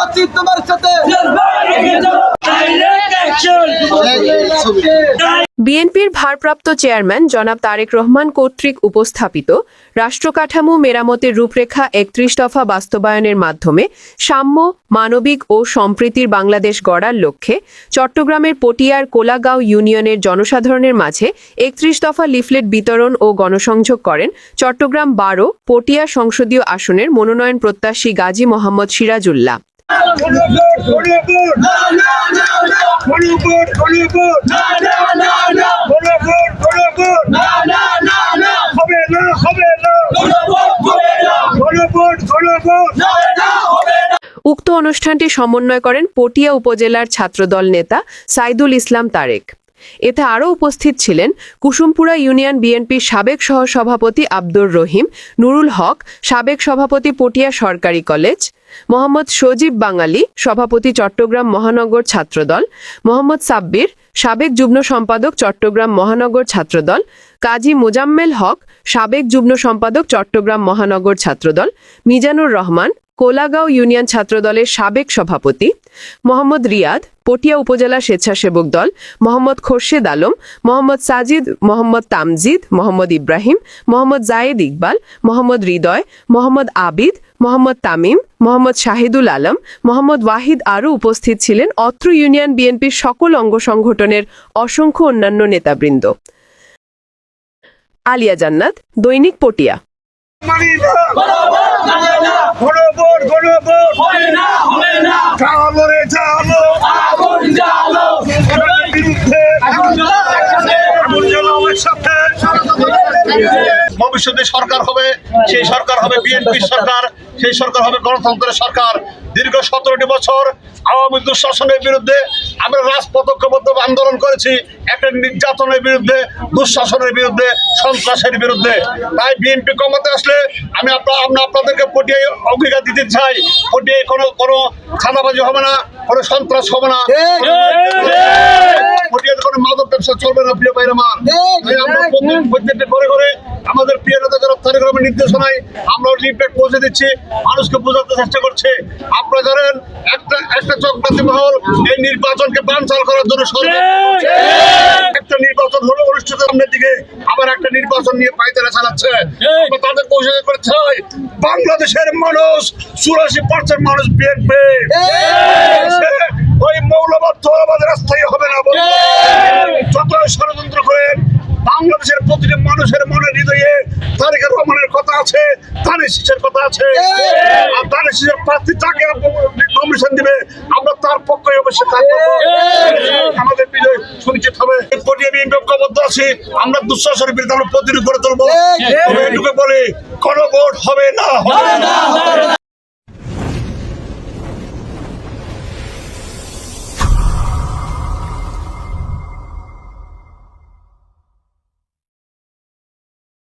আছি তোমার সাথে। বিএনপির ভারপ্রাপ্ত চেয়ারম্যান জনাব তারেক রহমান কর্তৃক উপস্থাপিত রাষ্ট্রকাঠামো মেরামতের রূপরেখা ৩১ দফা বাস্তবায়নের মাধ্যমে সাম্য, মানবিক ও সম্প্রীতির বাংলাদেশ গড়ার লক্ষ্যে চট্টগ্রামের পটিয়ার কোলাগাঁও ইউনিয়নের জনসাধারণের মাঝে ৩১ দফা লিফলেট বিতরণ ও গণসংযোগ করেন চট্টগ্রাম ১২ পটিয়া সংসদীয় আসনের মনোনয়ন প্রত্যাশী গাজী মোহাম্মদ সিরাজুল্লাহ। উক্ত অনুষ্ঠানটি সমন্বয় করেন পটিয়া উপজেলার ছাত্রদল নেতা সাইদুল ইসলাম তারেক। এতে আরও উপস্থিত ছিলেন কুসুমপুরা ইউনিয়ন বিএনপির সাবেক সহসভাপতি আব্দুর রহিম, নুরুল হক, সাবেক সভাপতি পটিয়া সরকারি কলেজ, মোহাম্মদ সজীব বাঙালি, সভাপতি চট্টগ্রাম মহানগর ছাত্রদল, মোহাম্মদ সাব্বির, সাবেক যুগ্ম সম্পাদক চট্টগ্রাম মহানগর ছাত্রদল, কাজী মোজাম্মেল হক, সাবেক যুগ্ম সম্পাদক চট্টগ্রাম মহানগর ছাত্রদল, মিজানুর রহমান, কোলাগাঁও ইউনিয়ন ছাত্রদলের সাবেক সভাপতি, মোহাম্মদ রিয়াদ, পটিয়া উপজেলা স্বেচ্ছাসেবক দল, মোহাম্মদ খোরশেদ আলম, মোহাম্মদ সাজিদ, মোহাম্মদ তামজিদ, মোহাম্মদ ইব্রাহিম, মোহাম্মদ জায়েদ ইকবাল, মোহাম্মদ হৃদয়, মোহাম্মদ আবিদ, মোহাম্মদ তামিম, মোহাম্মদ শাহিদুল আলম, মোহাম্মদ ওয়াহিদ আরও উপস্থিত ছিলেন অত্র ইউনিয়ন বিএনপির সকল অঙ্গ সংগঠনের অসংখ্য অন্যান্য নেতাবৃন্দ। আলিয়া জান্নাত, দৈনিক পটিয়া। ভবিষ্যতে সরকার হবে, সেই সরকার হবে বিএনপির সরকার, সেই সরকার হবে গণতন্ত্রের সরকার। দীর্ঘ 17টি বছর আওয়ামী দুঃশাসনের বিরুদ্ধে আমরা রাজপথবদ্ধ আন্দোলন করেছি, একটা নির্যাতনের বিরুদ্ধে, দুঃশাসনের বিরুদ্ধে, সন্ত্রাসের বিরুদ্ধে। তাই বিএনপি ক্ষমতা আসলে আমরা আপনাদেরকে পটিয়ায় অঙ্গীকার দিতে চাই, পটিয়ায় কোনো চাঁদাবাজি হবে না, কোনো সন্ত্রাস হবে না, পটিয়াতে কোনো মাদক ব্যবসা চলবে না। প্রিয় ভাইরা আমার, আমরা প্রত্যেকটা ঘরে ঘরে আমাদের প্রিয় নেতা জনাব তারেক রহমানের নির্দেশনায় আমরা লিফলেট পৌঁছে দিচ্ছি, মানুষকে বোঝাতে চেষ্টা করছে। আপনারা জানেন একটা চক্রান্তি মহল এই নির্বাচনকে বানচাল করার জন্য একটা নির্বাচন হলো অনুষ্ঠিত সামনের দিকে, আবার একটা নির্বাচন নিয়ে পায়তারা চালাচ্ছে। আমরা তাদের পৌঁছে করতে চাই, বাংলাদেশের মানুষ 84% মানুষ বিএনপি, ওই মৌলবাদ আমাদের রাস্তায় হবে না। যত ষড়যন্ত্র করেন, বাংলাদেশের প্রতিটি মানুষের মনে হৃদয়ে তারেক রহমানের কথা আছে, ধানের শীষের কথা আছে। আর ধানের শীষের প্রার্থী তাকে নমিনেশন দিবে, আমরা তার পক্ষে অবশ্যই কাজ করব, আমাদের বিজয় সুনিশ্চিত হবে। পটিয়া বিএনপি ঐক্যবদ্ধ আছি, আমরা দুঃশাসনের বিরুদ্ধে আমরা প্রতিরোধ করে তুলবো। এটুকু বলি, কোনো ভোট হবে না।